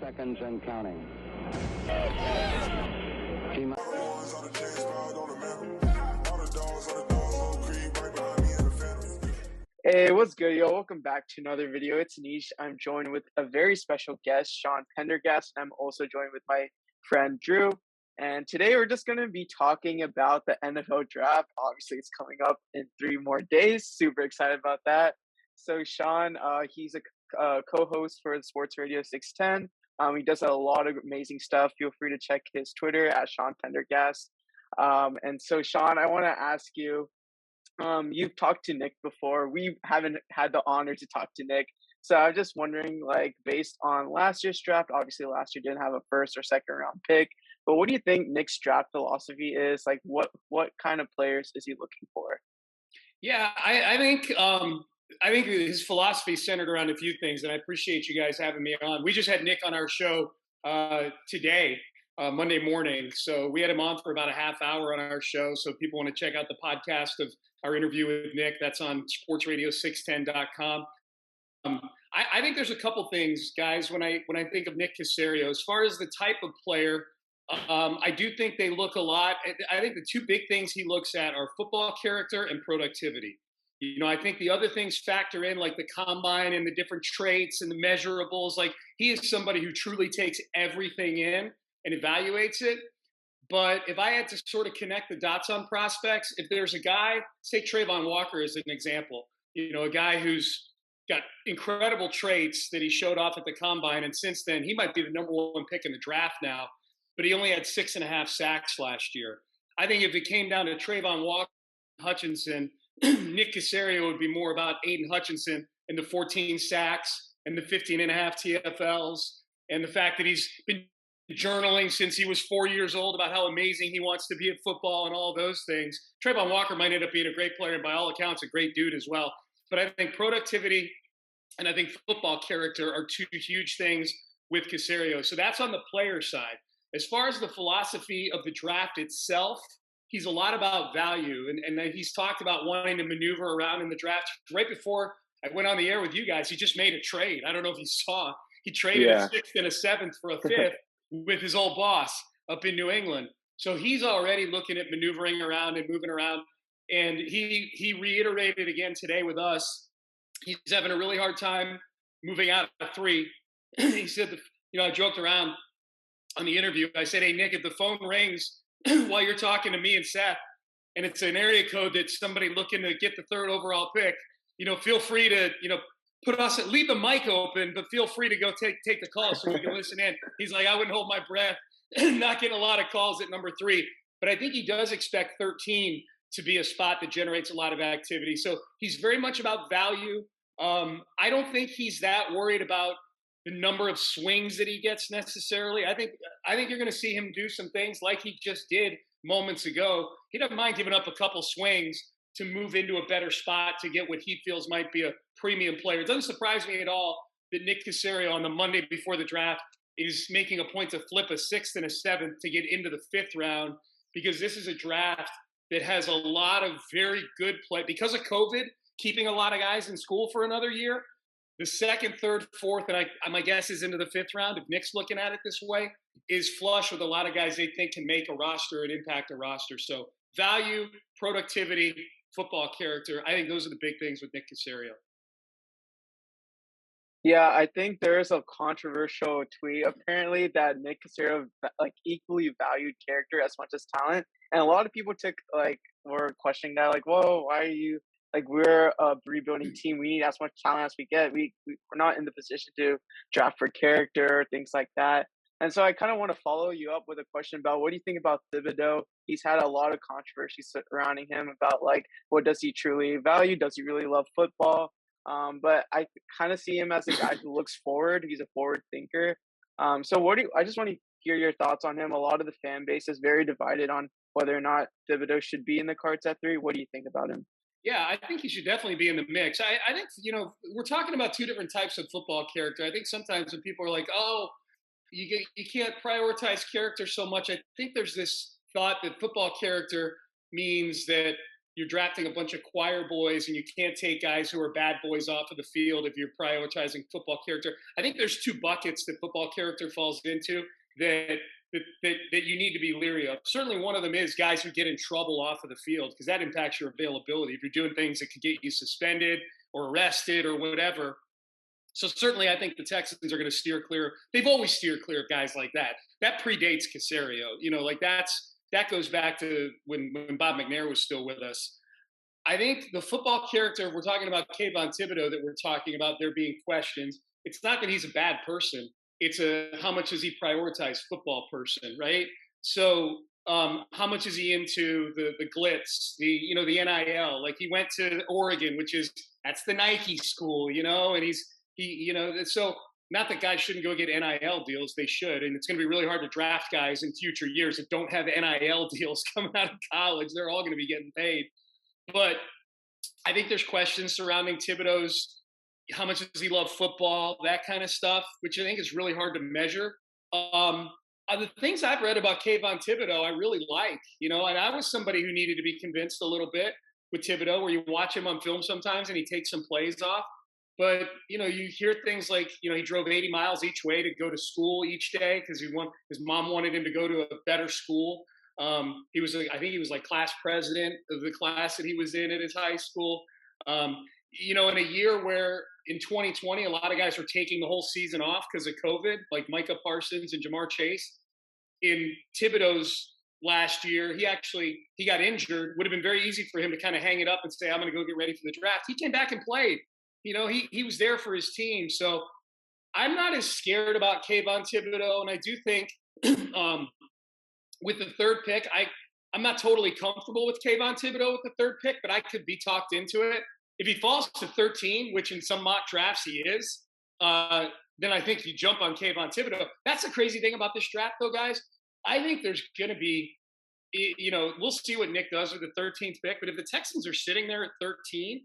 30 seconds and counting. Hey, what's good, yo? Welcome back to another video. It's Anish. I'm joined with a very special guest, Sean Pendergast, and I'm also joined with my friend Drew. And today we're just going to be talking about the NFL draft. Obviously, it's coming up in 3 more days. Super excited about that. So Sean, he's a co-host for the Sports Radio 610. He does a lot of amazing stuff. Feel free to check his Twitter at Sean Pendergast. And so, Sean, I want to ask you, you've talked to Nick before. We haven't had the honor to talk to Nick. So I'm just wondering, like, based on last year's draft, obviously last year didn't have a first or second round pick, but what do you think Nick's draft philosophy is? Like, what kind of players is he looking for? Yeah, I think his philosophy is centered around a few things, and I appreciate you guys having me on. We just had Nick on our show today, Monday morning. So we had him on for about a half hour on our show. So if people want to check out the podcast of our interview with Nick, that's on sportsradio610.com. I think there's a couple things, guys, when I think of Nick Caserio. As far as the type of player, I do think they look a lot. I think the 2 big things he looks at are football character and productivity. You know, I think the other things factor in, like the combine and the different traits and the measurables. Like, he is somebody who truly takes everything in and evaluates it. But if I had to sort of connect the dots on prospects, if there's a guy, take Trayvon Walker as an example, you know, a guy who's got incredible traits that he showed off at the combine. And since then, he might be the number 1 pick in the draft now, but he only had 6.5 sacks last year. I think if it came down to Trayvon Walker, Hutchinson, Nick Caserio would be more about Aiden Hutchinson and the 14 sacks and the 15.5 TFLs and the fact that he's been journaling since he was 4 years old about how amazing he wants to be at football and all those things. Trayvon Walker might end up being a great player and by all accounts a great dude as well. But I think productivity and I think football character are 2 huge things with Caserio. So that's on the player side. As far as the philosophy of the draft itself, he's a lot about value. And he's talked about wanting to maneuver around in the draft. Right before I went on the air with you guys, he just made a trade. I don't know if you saw. He traded a 6th and a 7th for a 5th with his old boss up in New England. So he's already looking at maneuvering around and moving around. And he reiterated again today with us, he's having a really hard time moving out of 3. He said, I joked around on the interview. I said, hey, Nick, if the phone rings while you're talking to me and Seth, and it's an area code that's somebody looking to get the 3rd overall pick, feel free to, leave the mic open, but feel free to go take the call so we can listen in. He's like, I wouldn't hold my breath, not getting a lot of calls at number 3. But I think he does expect 13 to be a spot that generates a lot of activity. So he's very much about value. I don't think he's that worried about the number of swings that he gets necessarily. I think you're going to see him do some things like he just did moments ago. He doesn't mind giving up a couple swings to move into a better spot to get what he feels might be a premium player. It doesn't surprise me at all that Nick Caserio on the Monday before the draft is making a point to flip a 6th and a 7th to get into the 5th round, because this is a draft that has a lot of very good play. Because of COVID, keeping a lot of guys in school for another year, the 2nd, 3rd, 4th, and my guess is into the 5th round, if Nick's looking at it this way, is flush with a lot of guys they think can make a roster and impact a roster. So value, productivity, football character, I think those are the big things with Nick Caserio. Yeah, I think there's a controversial tweet apparently that Nick Caserio equally valued character as much as talent, and a lot of people were questioning that, like, whoa, why are you we're a rebuilding team, we need as much talent as we get. We're not in the position to draft for character, things like that. And so I kind of want to follow you up with a question about, what do you think about Thibodeau? He's had a lot of controversy surrounding him about what does he truly value? Does he really love football? But I kind of see him as a guy who looks forward. He's a forward thinker. So I just want to hear your thoughts on him. A lot of the fan base is very divided on whether or not Thibodeau should be in the cards at 3. What do you think about him? Yeah, I think he should definitely be in the mix. I think, we're talking about 2 different types of football character. I think sometimes when people are like, oh, you can't prioritize character so much, I think there's this thought that football character means that you're drafting a bunch of choir boys and you can't take guys who are bad boys off of the field if you're prioritizing football character. I think there's two buckets that football character falls into that that you need to be leery of. Certainly one of them is guys who get in trouble off of the field because that impacts your availability. If you're doing things that could get you suspended or arrested or whatever. So certainly I think the Texans are going to steer clear. They've always steered clear of guys like that. That predates Caserio. Like that goes back to when Bob McNair was still with us. I think the football character, we're talking about Kayvon Thibodeau that we're talking about there being questions. It's not that he's a bad person. It's how much does he prioritize football person, right? So how much is he into the glitz, the NIL? Like he went to Oregon, that's the Nike school, and so not that guys shouldn't go get NIL deals, they should, and it's going to be really hard to draft guys in future years that don't have NIL deals coming out of college. They're all going to be getting paid. But I think there's questions surrounding Thibodeau's, how much does he love football, that kind of stuff, which I think is really hard to measure. The things I've read about Kayvon Thibodeau, I really like, and I was somebody who needed to be convinced a little bit with Thibodeau, where you watch him on film sometimes and he takes some plays off. But, you hear things like, he drove 80 miles each way to go to school each day because his mom wanted him to go to a better school. I think he was like class president of the class that he was in at his high school. In a year where in 2020, a lot of guys were taking the whole season off because of COVID, like Micah Parsons and Jamar Chase. In Thibodeau's last year, he got injured. Would have been very easy for him to kind of hang it up and say, I'm going to go get ready for the draft. He came back and played. He was there for his team. So I'm not as scared about Kayvon Thibodeau. And I do think with the third pick, I'm not totally comfortable with Kayvon Thibodeau with the third pick, but I could be talked into it. If he falls to 13, which in some mock drafts he is, then I think you jump on Kayvon Thibodeau. That's the crazy thing about this draft, though, guys. I think there's going to be, we'll see what Nick does with the 13th pick. But if the Texans are sitting there at 13,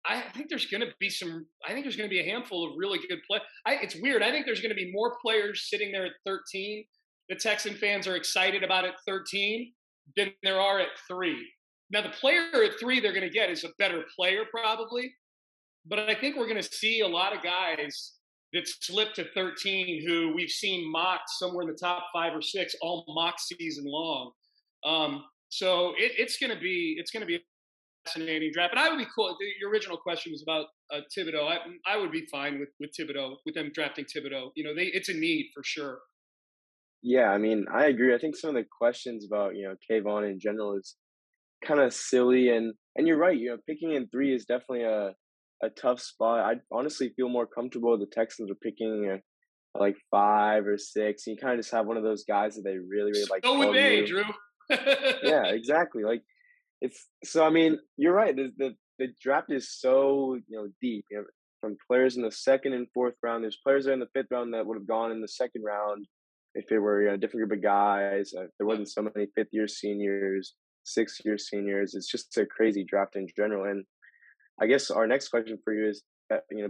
I think there's going to be a handful of really good play. It's weird. I think there's going to be more players sitting there at 13. The Texan fans are excited about at 13 than there are at 3. Now, the player at 3 they're going to get is a better player probably. But I think we're going to see a lot of guys that slip to 13 who we've seen mocked somewhere in the top 5 or 6 all mock season long. So it's going to be fascinating draft. But I would be cool. Your original question was about Thibodeau. I would be fine with Thibodeau, with them drafting Thibodeau. It's a need for sure. Yeah, I mean, I agree. I think some of the questions about, Kayvon in general is kind of silly, and you're right. Picking in 3 is definitely a tough spot. I honestly feel more comfortable the Texans are picking like 5 or 6. And you kind of just have one of those guys that they really, really like. So would they, Drew. Yeah, exactly. Like I mean, you're right. The draft is so deep. From players in the 2nd and 4th round, there's players there in the 5th round that would have gone in the 2nd round if it were a different group of guys. There wasn't so many 5th-year seniors, 6th-year seniors. It's just a crazy draft in general. And I guess our next question for you is,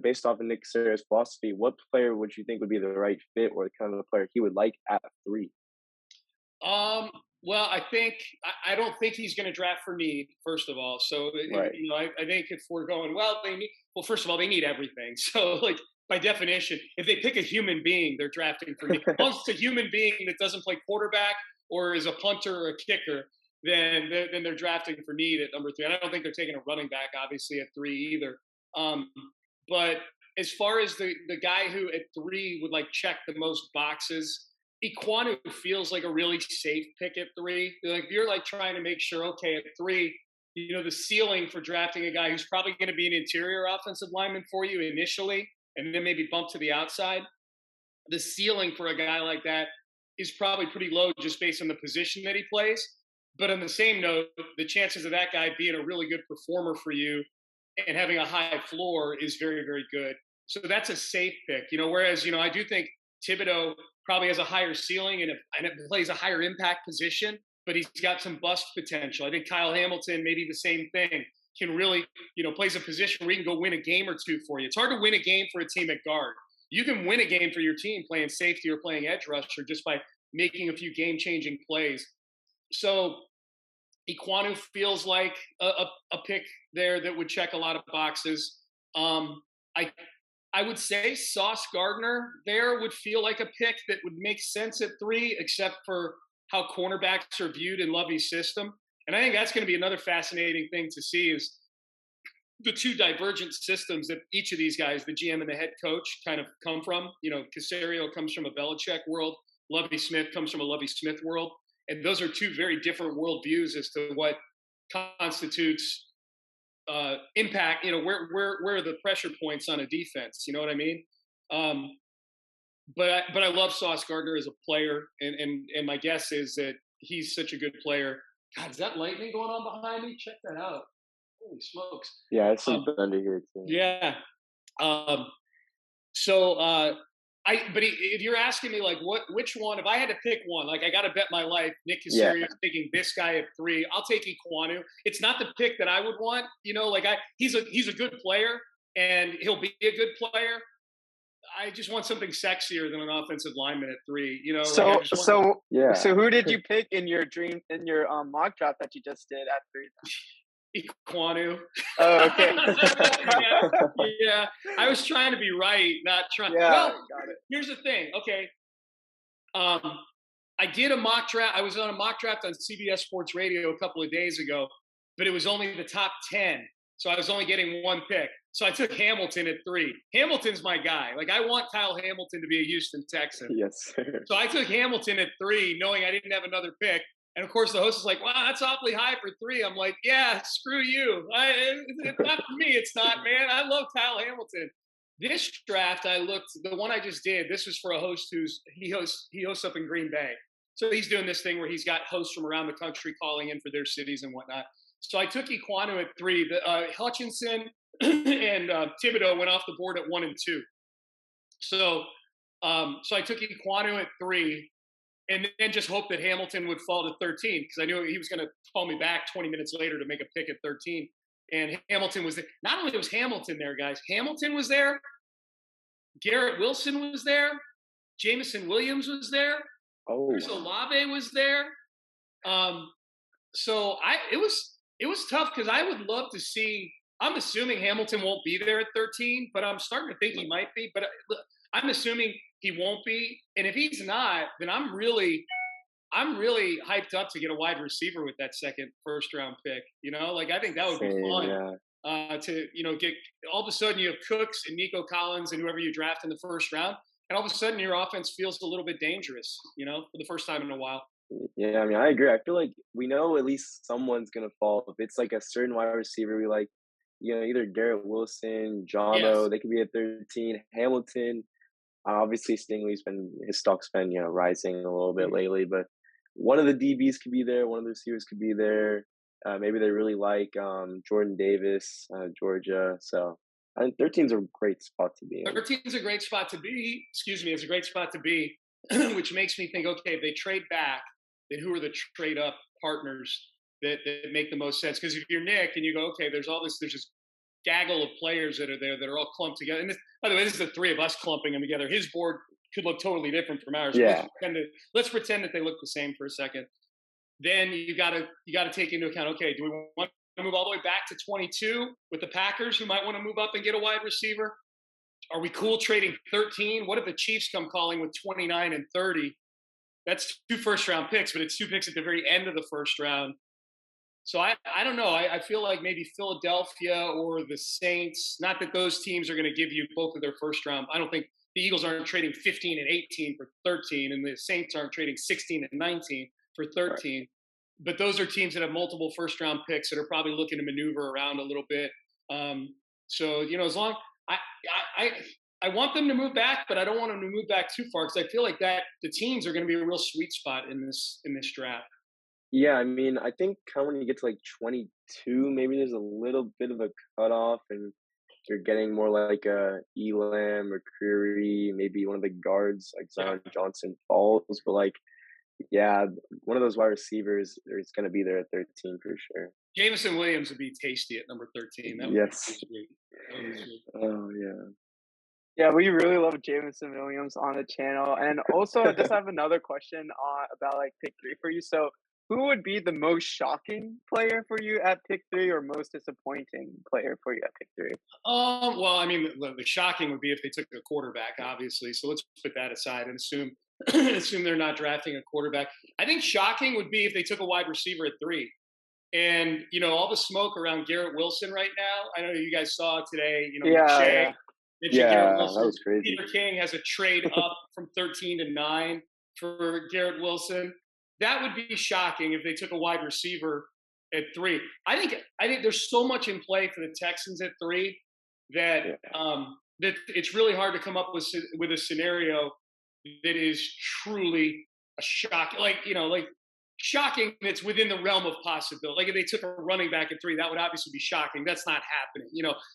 based off of Nick Caserio's philosophy, what player would you think would be the right fit, or kind of the player he would like at 3? Well, I don't think he's going to draft for need, first of all. So, right. I think if we're going, first of all, they need everything. So, like, by definition, if they pick a human being, they're drafting for need. Once it's a human being that doesn't play quarterback or is a punter or a kicker, then they're drafting for need at number 3. I don't think they're taking a running back, obviously, at 3 either. But as far as the guy who at 3 would like check the most boxes, Ekwonu feels like a really safe pick at 3. Like, you're like trying to make sure, okay, at 3, the ceiling for drafting a guy who's probably going to be an interior offensive lineman for you initially, and then maybe bump to the outside. The ceiling for a guy like that is probably pretty low just based on the position that he plays. But on the same note, the chances of that guy being a really good performer for you and having a high floor is very, very good. So that's a safe pick, whereas, I do think Thibodeau probably has a higher ceiling and it plays a higher impact position, but he's got some bust potential. I think Kyle Hamilton, maybe the same thing, can really, plays a position where he can go win a game or 2 for you. It's hard to win a game for a team at guard. You can win a game for your team playing safety or playing edge rusher just by making a few game-changing plays. So Iquanu feels like a pick there that would check a lot of boxes. I I would say Sauce Gardner there would feel like a pick that would make sense at 3, except for how cornerbacks are viewed in Lovey's system. And I think that's going to be another fascinating thing to see is the two divergent systems that each of these guys, the GM and the head coach, kind of come from. You know, Caserio comes from a Belichick world. Lovey Smith comes from a Lovey Smith world. And those are two very different worldviews as to what constitutes impact. You know, where are the pressure points on a defense? You know what I mean? Um, but I love Sauce Gardner as a player, and my guess is that he's such a good player. God, is that lightning going on behind me? Check that out. Holy smokes! Yeah, it's some thunder here too. Yeah. Um, so but if you're asking me like which one, if I had to pick one, like I got to bet my life, Nick Caserio is taking this guy at 3. I'll take Iquanu. It's not the pick that I would want, you know. Like he's a good player and he'll be a good player. I just want something sexier than an offensive lineman at 3. You know. So Yeah. so who did you pick in your mock draft that you just did at 3? Iquanu. Oh, okay. yeah, I was trying to be right, not trying. Yeah, well, got it. Here's the thing. Okay, I did a mock draft. I was on a mock draft on CBS Sports Radio a couple of days ago, but it was only the top 10, so I was only getting one pick. So I took Hamilton at 3. Hamilton's my guy. Like I want Kyle Hamilton to be a Houston Texan. Yes, sir. So I took Hamilton at 3, knowing I didn't have another pick. And of course, the host is like, "Wow, that's awfully high for 3." I'm like, "Yeah, screw you. It's not for me. It's not, man. I love Kyle Hamilton." This draft, the one I just did. This was for a host he hosts up in Green Bay. So he's doing this thing where he's got hosts from around the country calling in for their cities and whatnot. So I took Iquanu at 3. Hutchinson and Thibodeau went off the board at 1 and 2. So I took Iquanu at 3. And then just hope that Hamilton would fall to 13 because I knew he was going to call me back 20 minutes later to make a pick at 13. And Hamilton was there. Not only was Hamilton there, guys, Hamilton was there. Garrett Wilson was there. Jameson Williams was there. Oh, Chris Olave was there. So it was tough because I would love to see. I'm assuming Hamilton won't be there at 13, but I'm starting to think he might be. But I'm assuming he won't be, and if he's not, then I'm really hyped up to get a wide receiver with that second first round pick. You know, like I think that would be fun to get all of a sudden you have Cooks and Nico Collins and whoever you draft in the first round, and all of a sudden your offense feels a little bit dangerous. You know, for the first time in a while. Yeah, I mean, I agree. I feel like we know at least someone's gonna fall. If it's like a certain wide receiver, we like, either Garrett Wilson, Jono, they could be at 13. Hamilton. Obviously, his stock's been rising a little bit lately, but one of the DBs could be there, one of the receivers could be there. Maybe they really like Jordan Davis, Georgia. So I think 13 is a great spot to be in. 13 is a great spot to be. Excuse me, it's a great spot to be, which makes me think, okay, if they trade back, then who are the trade up partners that make the most sense? Because if you're Nick and you go, okay, there's this gaggle of players that are there that are all clumped together. And by the way, this is the 3 of us clumping them together. His board could look totally different from ours. Yeah. Let's pretend that they look the same for a second. Then you gotta take into account, okay, do we want to move all the way back to 22 with the Packers who might want to move up and get a wide receiver? Are we cool trading 13? What if the Chiefs come calling with 29 and 30? That's 2 first round picks, but it's 2 picks at the very end of the first round. So I don't know. I feel like maybe Philadelphia or the Saints, not that those teams are going to give you both of their first round. I don't think the Eagles aren't trading 15 and 18 for 13, and the Saints aren't trading 16 and 19 for 13. Right. But those are teams that have multiple first round picks that are probably looking to maneuver around a little bit. So, as long I want them to move back, but I don't want them to move back too far because I feel like that the teams are going to be a real sweet spot in this draft. Yeah, I mean, I think kind of when you get to like 22, maybe there's a little bit of a cutoff, and you're getting more like a Elam or Creary, maybe one of the guards like Zion Johnson falls. But like, yeah, one of those wide receivers is going to be there at 13 for sure. Jameson Williams would be tasty at number 13. That would be sweet. Oh yeah. Yeah, we really love Jameson Williams on the channel, and also just have another question about like pick 3 for you. So who would be the most shocking player for you at pick 3 or most disappointing player for you at pick 3? Well, I mean, the shocking would be if they took a quarterback, obviously. So let's put that aside and assume assume they're not drafting a quarterback. I think shocking would be if they took a wide receiver at 3. And all the smoke around Garrett Wilson right now. I know you guys saw today. Yeah, McShay yeah. mentioned Garrett Yeah, that Wilson. was crazy. Peter King has a trade up from 13 to 9 for Garrett Wilson. That would be shocking if they took a wide receiver at 3. I think there's so much in play for the Texans at 3 that Yeah. that it's really hard to come up with a scenario that is truly a shock. Like shocking that's within the realm of possibility. Like if they took a running back at 3, that would obviously be shocking. That's not happening.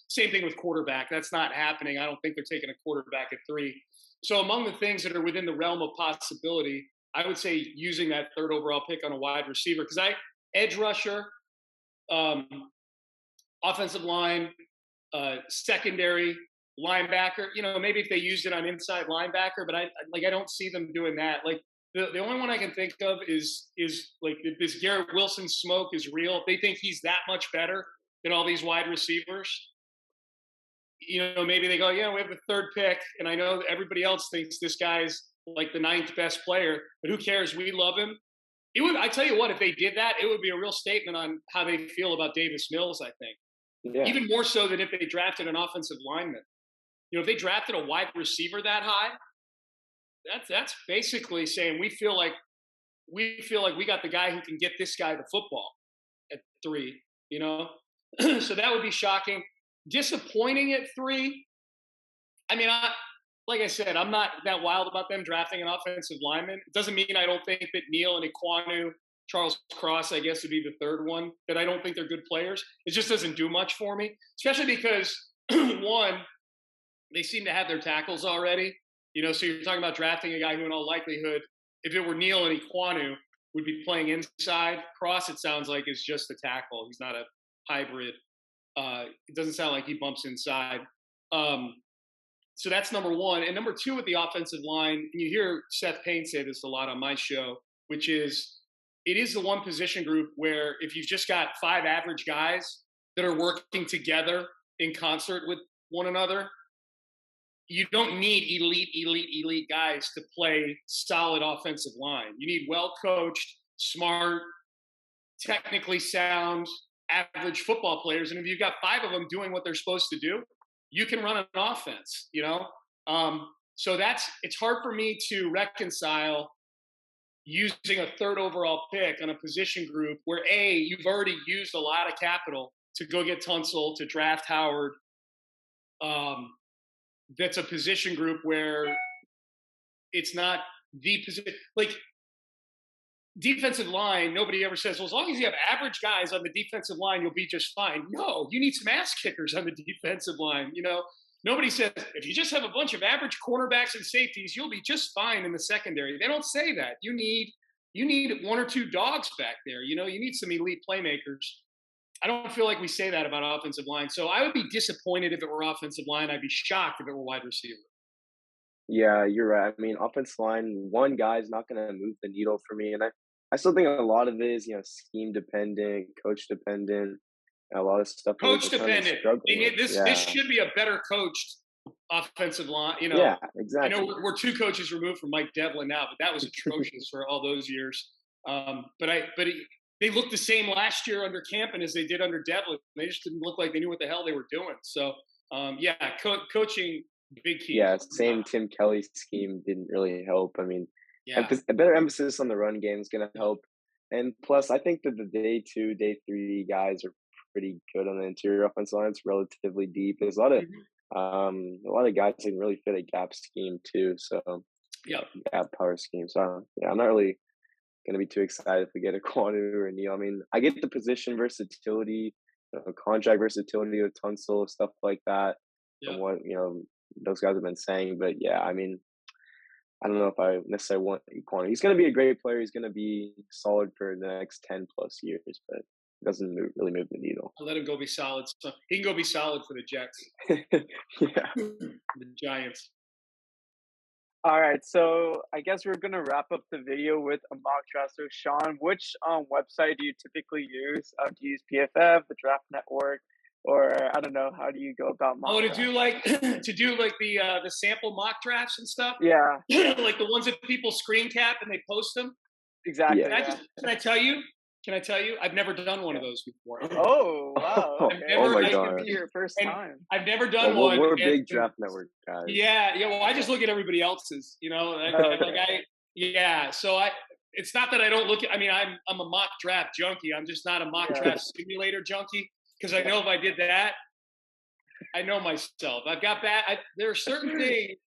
Same thing with quarterback. That's not happening. I don't think they're taking a quarterback at 3. So among the things that are within the realm of possibility, I would say using that 3rd overall pick on a wide receiver, because edge rusher, um, offensive line, secondary, linebacker. Maybe if they used it on inside linebacker, but I don't see them doing that. Like the only one I can think of is like this Garrett Wilson smoke is real. If they think he's that much better than all these wide receivers, maybe they go, yeah, we have the 3rd pick, and I know everybody else thinks this guy's like the 9th best player, but who cares? We love him. I tell you what, if they did that, it would be a real statement on how they feel about Davis Mills, I think. Yeah. Even more so than if they drafted an offensive lineman. If they drafted a wide receiver that high, that's basically saying we feel like we got the guy who can get this guy the football at 3, So that would be shocking. Disappointing at 3. I mean, like I said, I'm not that wild about them drafting an offensive lineman. It doesn't mean I don't think that Neal and Iquanu, Charles Cross, I guess, would be the 3rd one, that I don't think they're good players. It just doesn't do much for me, especially because, one, they seem to have their tackles already. So you're talking about drafting a guy who, in all likelihood, if it were Neal and Iquanu, would be playing inside. Cross, it sounds like, is just a tackle. He's not a hybrid. It doesn't sound like he bumps inside. So that's number 1. And number 2 with the offensive line, and you hear Seth Payne say this a lot on my show, which is it is the one position group where if you've just got 5 average guys that are working together in concert with one another, you don't need elite guys to play solid offensive line. You need well-coached, smart, technically sound, average football players. And if you've got 5 of them doing what they're supposed to do, you can run an offense, So it's hard for me to reconcile using a 3rd overall pick on a position group where you've already used a lot of capital to go get Tunsil, to draft Howard. That's a position group where it's not the position. Like defensive line, nobody ever says, well, as long as you have average guys on the defensive line, you'll be just fine. No, you need some ass kickers on the defensive line. Nobody says, if you just have a bunch of average cornerbacks and safeties, you'll be just fine in the secondary. They don't say that. You need 1 or 2 dogs back there. You need some elite playmakers. I don't feel like we say that about offensive line. So I would be disappointed if it were offensive line. I'd be shocked if it were wide receiver. Yeah, you're right. I mean, offensive line, one guy's not going to move the needle for me. And I still think a lot of it is, scheme dependent, coach dependent, and a lot of stuff that we're Coach just kind of dependent. struggling with. This should be a better coached offensive line. Yeah, exactly. I know we're 2 coaches removed from Mike Devlin now, but that was atrocious for all those years. They looked the same last year under Campen as they did under Devlin. They just didn't look like they knew what the hell they were doing. So, coaching, big key. Yeah, same Tim Kelly scheme didn't really help. I mean, Yeah. a better emphasis on the run game is going to help. And plus, I think that the day 2, day 3 guys are pretty good on the interior offensive line. It's relatively deep. There's a lot of guys that can really fit a gap scheme too. So, gap power scheme. So, I'm not really going to be too excited if we get a Quanu or a Neal. I mean, I get the position versatility, contract versatility with Tunsil, stuff like that. Yeah. From what those guys have been saying, but I mean, I don't know if I necessarily want Quanu. He's going to be a great player. He's going to be solid for the next 10 plus years, but it doesn't really move the needle. I'll let him go be solid. So he can go be solid for the Jets. Yeah. The Giants. All right, so I guess we're gonna wrap up the video with a mock draft. So, Sean, which website do you typically use? Do you use PFF, the Draft Network, or I don't know? How do you go about mock Oh, to do drafts? like to do like the sample mock drafts and stuff, Yeah, like the ones that people screen cap and they post them. Yeah. exactly. Can I Yeah, just can I tell you? Can I tell you? I've never done one yeah. of those before. Oh, wow. Oh, I've Okay, oh never my this I could be God. your first and time. I've never Well, done one. we're And big Draft Network guys. yeah. Well, I just look at everybody else's. Okay. Yeah. So it's not that I don't look at. I mean, I'm a mock draft junkie. I'm just not a mock Yeah, draft simulator junkie because I yeah, know if I did that, I know myself. I've got bad. There are certain things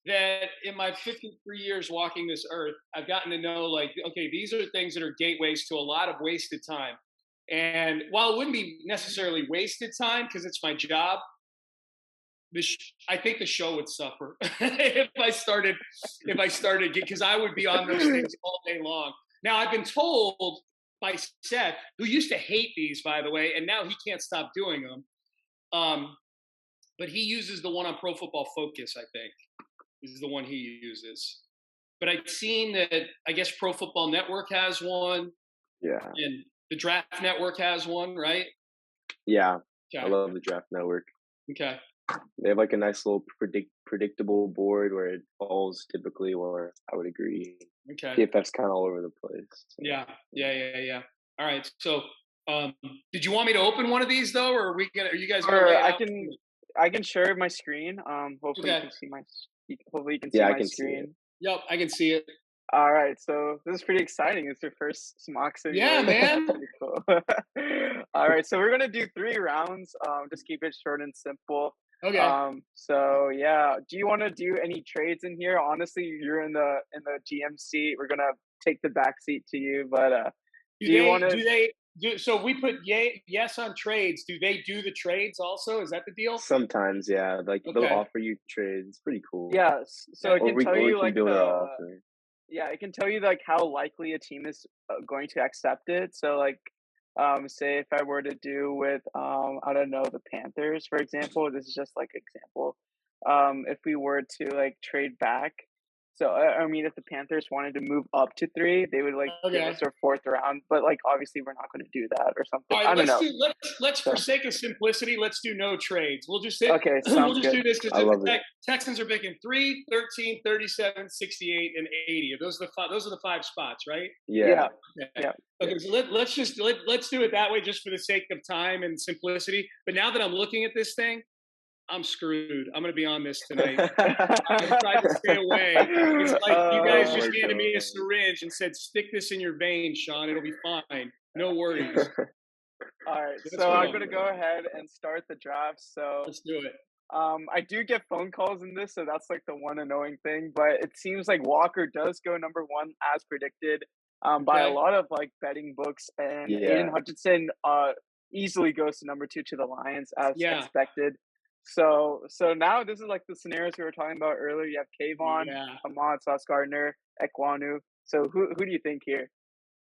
that in my 53 years walking this earth, I've gotten to know like, okay, these are things that are gateways to a lot of wasted time. And while it wouldn't be necessarily wasted time because it's my job, I think the show would suffer if I started because I would be on those things all day long. Now I've been told by Seth, who used to hate these, by the way, and now he can't stop doing them. But he uses the one on Pro Football Focus, I think, is the one he uses. But I've seen that I guess Pro Football Network has one, Yeah. and the Draft Network has one, right? Yeah. I Okay. love the Draft Network. Okay. They have like a nice little predictable board where it falls typically, or I would agree. Okay. PFF's kind of all over the place. So. Yeah. Yeah. All right. So, did you want me to open one of these though, or are you guys gonna lay or it I out? can I can share my screen. Hopefully you Okay. can see hopefully you can see Yeah, I my can see it. screen. Yep, I can see it. All right, so this is pretty exciting. It's your first mock Yeah, simulator. That's man. pretty cool. All right, so we're gonna do 3 rounds. Just keep it short and simple. Okay. So yeah, do you want to do any trades in here? Honestly, you're in the GM seat. We're gonna take the back seat to you, but Do do you want they to? do they do so we put yes on trades. Do they do the trades also? Is that the deal? Sometimes, yeah, like they'll Okay. offer you trades. It's pretty cool. Yes. So Okay. it can tell Or we you can like build our the offer. yeah, it can tell you like how likely a team is going to accept it. So like, say if I were to do with I don't know the Panthers for example. This is just like example. If we were to like trade back, so I mean, if the Panthers wanted to move up to 3, they would like give us Okay. our 4th round. But like obviously we're not going to do that or something. All right, I don't know. let's for So sake of simplicity, let's do no trades. We'll just say okay, we'll sounds just good. do this I because love it. Texans are picking 3, 13, 37, 68, and 80. Those are the 5 spots, right? Yeah, Yeah, Okay. yeah, Okay, so let's do it that way just for the sake of time and simplicity. But now that I'm looking at this thing, I'm screwed. I'm going to be on this tonight. I tried to stay away. It's like you guys oh uh, just my handed me a god. syringe and said, "Stick this in your veins, Sean. It'll be fine. No worries." all right, Let's so I'm go. gonna go ahead and start the draft. So Let's do it. I do get phone calls in this, so that's like the one annoying thing. But it seems like Walker does go number 1 as predicted, by a Okay. lot of like betting books, and Aiden Yeah, Hutchinson easily goes to number 2 to the Lions as Yeah. expected. So now this is like the scenarios we were talking about earlier. You have Kayvon, Yeah. Ahmad, Sauce Gardner, Ekwanu. So who do you think here?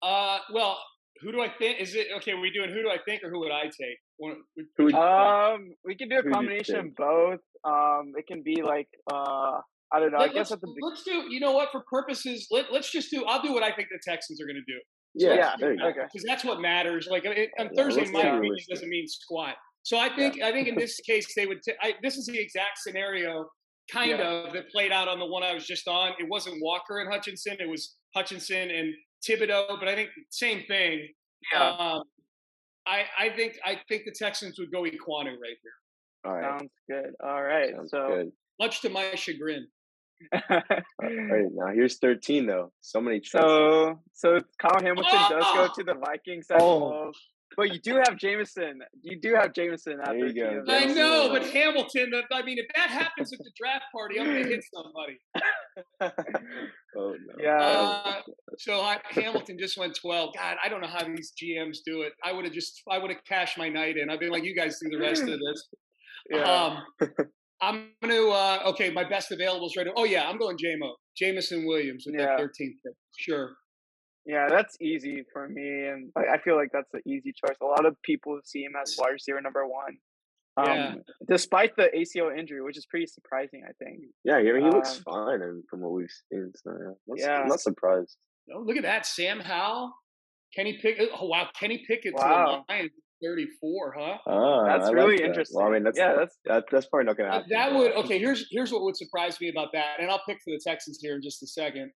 Well, who do I think? Is it okay? Are we doing who do I think or who would I take? who would We can do a who do you combination think? of both. It can be like I don't know. I guess Let's at the let's do. You know what? For purposes, let's just do. I'll do what I think the Texans are going to do. So let's Yeah, yeah. do there you that go. Okay. because that's what matters. Like on Yeah, Thursday, let's my stay Yeah. opinion realistic. doesn't mean squat. So Yeah. I think in this case they would. This is the exact scenario, kind Yeah. of, that played out on the one I was just on. It wasn't Walker and Hutchinson. It was Hutchinson and Thibodeau. But I think same thing. Yeah. Um, I think the Texans would go Equanu right here, All right, Sounds good. All right. sounds So good. much to my chagrin. All right, now here's 13 though. So many choices. so Kyle Hamilton does go Oh, to the Vikings at Oh, 12. But you do have Jameson. You do have Jameson at there you 13 go. I available. know, but So Hamilton. I mean, if that happens at the draft party, I'm going to hit somebody. oh no. yeah. Uh, Hamilton just went 12. God, I don't know how these GMs do it. I would have cashed my night in. I've been like, you guys do the rest of this. Yeah. I'm going to, okay, my best available is right. Oh, yeah, I'm going Jameson Williams with that Yeah. 13th pick. Sure. Yeah, that's easy for me, and I feel like that's an easy choice. A lot of people see him as wide receiver number 1. Yeah. Despite the ACL injury, which is pretty surprising, I think. Yeah, I mean, he looks Um, fine, and from what we've seen, so I'm yeah. not surprised. Oh, look at that. Sam Howell. Kenny Pickett. Oh, wow. Kenny Pickett to the Wow. Lions, 34, huh? I That's like really that. Well, I interesting. mean, Yeah, that's probably not going to happen. That But would okay. Here's what would surprise me about that, and I'll pick for the Texans here in just a second.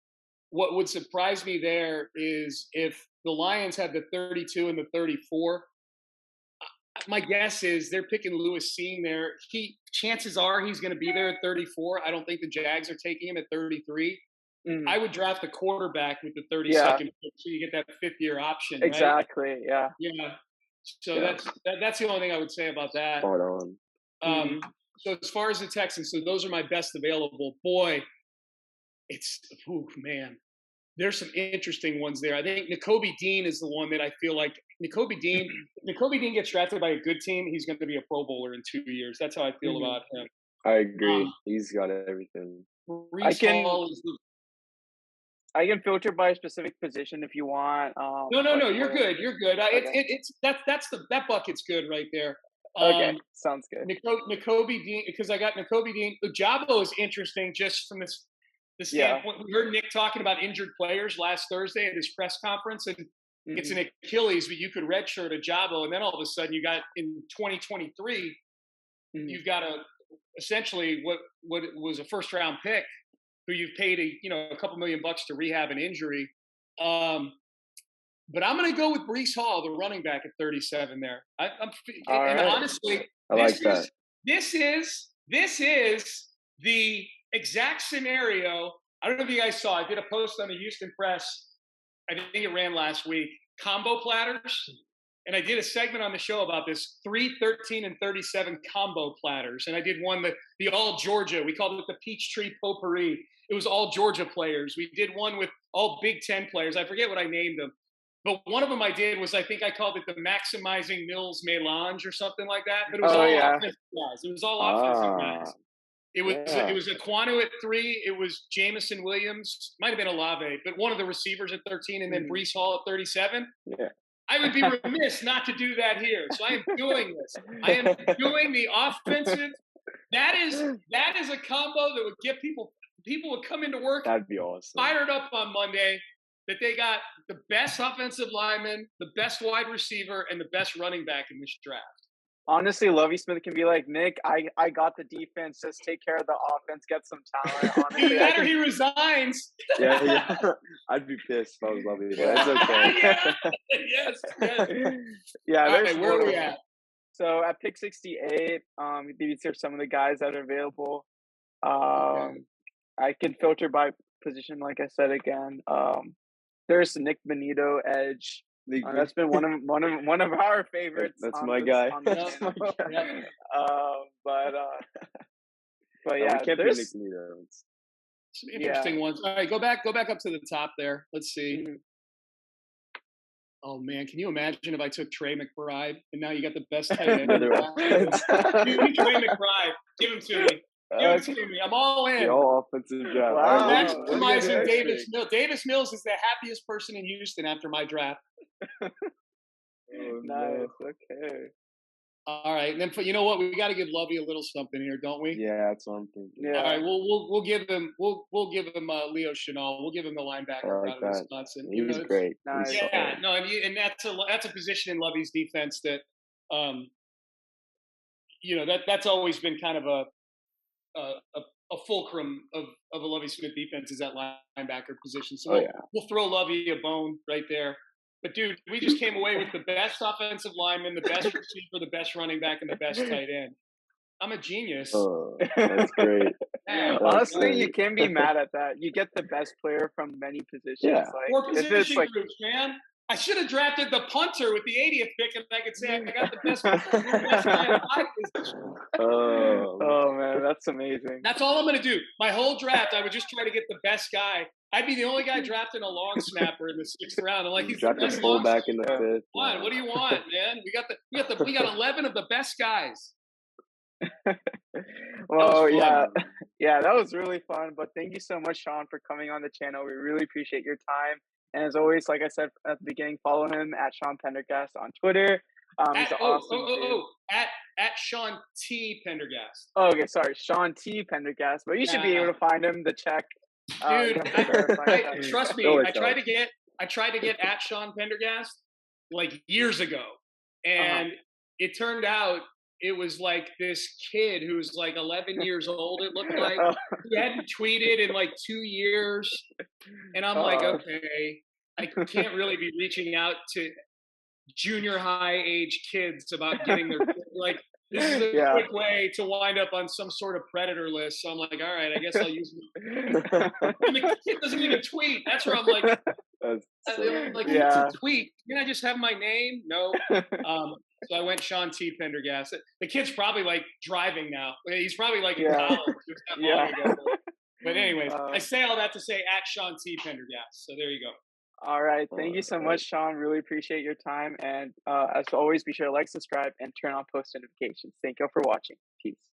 What would surprise me there is if the Lions had the 32 and the 34. My guess is they're picking Lewis Seeing there. Chances are he's going to be there at 34. I don't think the Jags are taking him at 33. mhm. I would draft the quarterback with the Yeah, 32nd pick so you get that 5th-year option, right? exactly. Yeah. Yeah. So yeah, that's the only thing I would say about that. spot on. Um, Mhm. so as far as the Texans, so those are my best available. Boy, it's man. There's some interesting ones there. I think N'Kobe Dean is the one that I feel like N'Kobe Dean gets drafted by a good team, he's going to be a Pro Bowler in 2 years. That's how I feel Mhm. about him. I Um, agree. He's got everything. I Brees can Hall is the, I can filter by a specific position if you want. no. Like You're for good. You're good. okay, It's that bucket's good right there. okay, Um, sounds good. N'Kobe Dean, because I got N'Kobe Dean. Ojabo is interesting just from the Yeah. standpoint. We heard Nick talking about injured players last Thursday at his press conference, and it's Mhm. an Achilles, but you could redshirt Ojabo, and then all of a sudden you got in 2023, Mhm. you've got essentially what was a first round pick who you've paid a couple $1,000,000 to rehab an injury. Um, but I'm going to go with Brees Hall, the running back at 37. There, All and right. honestly, I like that. this is the exact scenario. I don't know if you guys saw. I did a post on the Houston Press. I think it ran last week. Combo platters, and I did a segment on the show about this 3, 13, and 37 combo platters. And I did one the all Georgia. We called it the Peachtree Potpourri. It was all Georgia players. We did one with all Big Ten players. I forget what I named them. But one of them I did was I think I called it the Maximizing Mills Melange or something like that. But it was Oh all yeah. offensive guys. It was all offensive Ah, guys. It yeah. was Aquanu at 3. It was Jamison Williams. Might have been Olave, but one of the receivers at 13, and then Mhm. Brees Hall at 37. Yeah. I would be remiss not to do that here. So I am doing this. I am doing the offensive. That is a combo that would get people would come into work That'd be awesome. fired up on Monday that they got the best offensive lineman, the best wide receiver, and the best running back in this draft. Honestly, Lovie Smith can be like, Nick, I got the defense. Just take care of the offense. Get some talent. Either Honestly, that or he resigns. Yeah. I'd be pissed if I was loving it, but Yeah. it's okay. Yeah. Yes. Yeah, All there's right, where are we more. at? So at pick 68, these are some of the guys that are available. Okay. I can filter by position, like I said again. There's Nick Benito, edge. That's been one of our favorites. That's on my this, guy. On this That's my show. guy. Yeah. But No, yeah, we can't be there's Nick Benito. Some interesting ones. All right, go back up to the top there. Let's see. Mhm. Oh man, can you imagine if I took Trey McBride and now you got the best tight end? Another one. Give me Trey McBride. Give him to me. Give it to me. I'm all in. The all offensive draft. Wow. All right, what do you got Maximizing next Davis pick? Mills. Davis Mills is the happiest person in Houston after my draft. Oh, Nice. no. Okay. All right, and then you know what? We got to give Lovey a little something here, don't we? Yeah, that's what I'm thinking. Yeah. All right, we'll give him Leo Chenal. We'll give him the linebacker I like out of that. Wisconsin. He was great. Nice. He's Yeah, solid. no, and that's a position in Lovey's defense that that's always been kind of a fulcrum of a Lovey Smith defense is that linebacker position. So we'll throw Lovey a bone right there. But dude, we just came away with the best offensive lineman, the best receiver, the best running back, and the best tight end. I'm a genius. Oh, that's great. Yeah. Honestly, you great. can't be mad at that. You get the best player from many positions. Yeah. Like, Four if it's position like, groups, man. I should have drafted the punter with the 80th pick, and I could say I got the best guy at 5 position. oh man, that's amazing. That's all I'm going to do. My whole draft, I would just try to get the best guy. I'd be the only guy drafting a long snapper in the 6th round. I'm like, he's the Draft a best long fullback in the Yeah. 5th. Fine. What do you want, man? We got 11 of the best guys. Well, fun. yeah, that was really fun. But thank you so much, Sean, for coming on the channel. We really appreciate your time. And as always, like I said at the beginning, follow him at Sean Pendergast on Twitter. He's an awesome dude. At Sean T. Pendergast. Oh, okay, sorry, Sean T. Pendergast, but you should be able to find him. The check, you Dude, don't have to verify that. trust me. Always I tried to get at Sean Pendergast like years ago, and it turned out it was like this kid who's like 11 years old. It looked like he hadn't tweeted in like 2 years, and I'm like, okay, I can't really be reaching out to junior high age kids about getting their like. This is a quick way to wind up on some sort of predator list. So I'm like, all right, I guess I'll use and the kid doesn't even tweet. That's where I'm like, tweet. Can I just have my name? No. So I went Sean T. Pendergast. The kid's probably like driving now. He's probably like in college. Long ago. But anyways, I say all that to say at Sean T. Pendergast. So there you go. All right. Thank you so much, Sean. Really appreciate your time. And as always, be sure to like, subscribe, and turn on post notifications. Thank you all for watching. Peace.